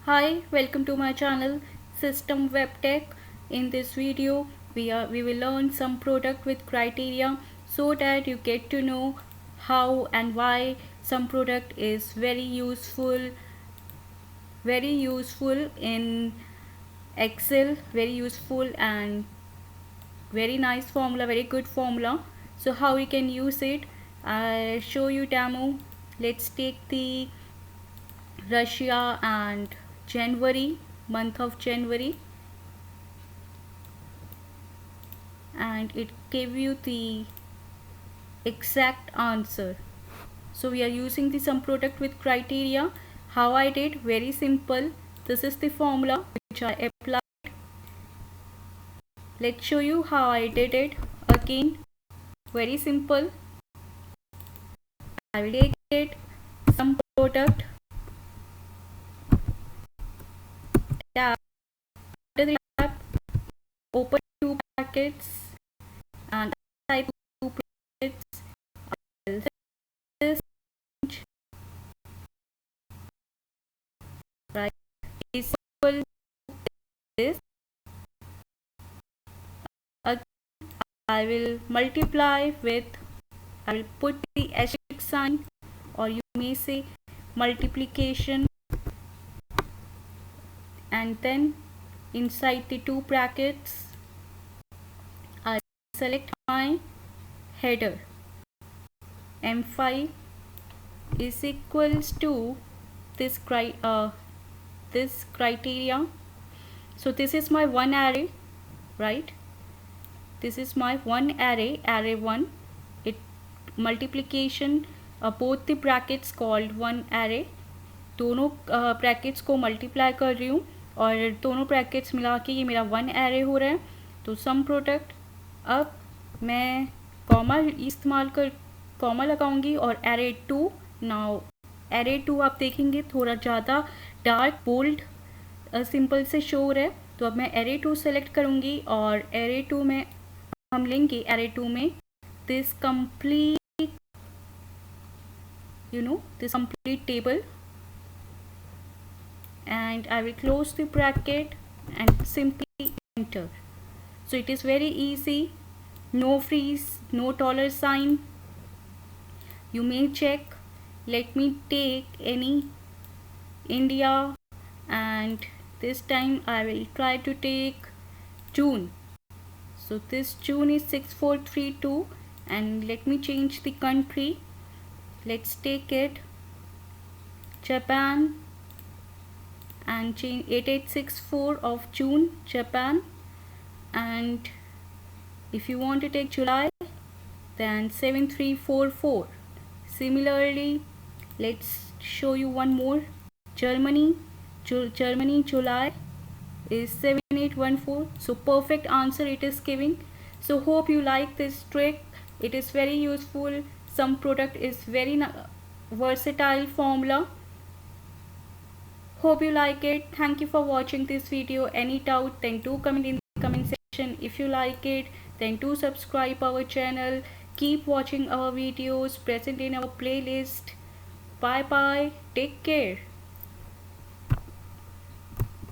Hi, welcome to my channel System Web Tech. In this video we will learn some product with criteria so that you get to know how and why some product is very useful in Excel, very useful and very nice formula, very good formula. So how we can use it, I'll show you demo. Let's take the Russia and January, month of January, and it gave you the exact answer. So we are using the sum product with criteria. How I did, very simple. This is the formula which I applied. Let's show you how I did it. Again, very simple. I will take it, sum product, tab, after the tab, open two brackets, and inside two brackets I will this right is equal to this. Again, I will multiply with, I will put the asterisk sign, or you may say multiplication, and then inside the two brackets I select my header. M5 is equals to this criteria. So this is my one array, right? This is my one array, array 1. It multiplication, both the brackets called one array. दोनों brackets को multiply कर रही हूँ और दोनों brackets मिला के ये मेरा वन एरे हो रहा है. तो सम प्रोडक्ट, अब मैं कॉमा लगाऊंगी और एरे 2. नाउ एरे 2 आप देखेंगे थोड़ा ज़्यादा डार्क बोल्ड सिंपल से शो हो रहा है. तो अब मैं एरे 2 सेलेक्ट करूँगी और एरे 2 में हम लेंगे एरे 2 में this complete table, and I will close the bracket and simply enter. So it is very easy, no freeze, no dollar sign. You may check. Let me take any India, and this time I will try to take June. So this June is 6432, and let me change the country. Let's take it Japan and change 8864 of June, Japan. And if you want to take July, then 7344. Similarly, let's show you one more. Germany, July is 7814. So perfect answer it is giving. So hope you like this trick. It is very useful. Some product is very versatile formula. Hope you like it. Thank you for watching this video. Any doubt, then do comment in the comment section. If you like it, then do subscribe our channel. Keep watching our videos present in our playlist. Bye bye. Take care.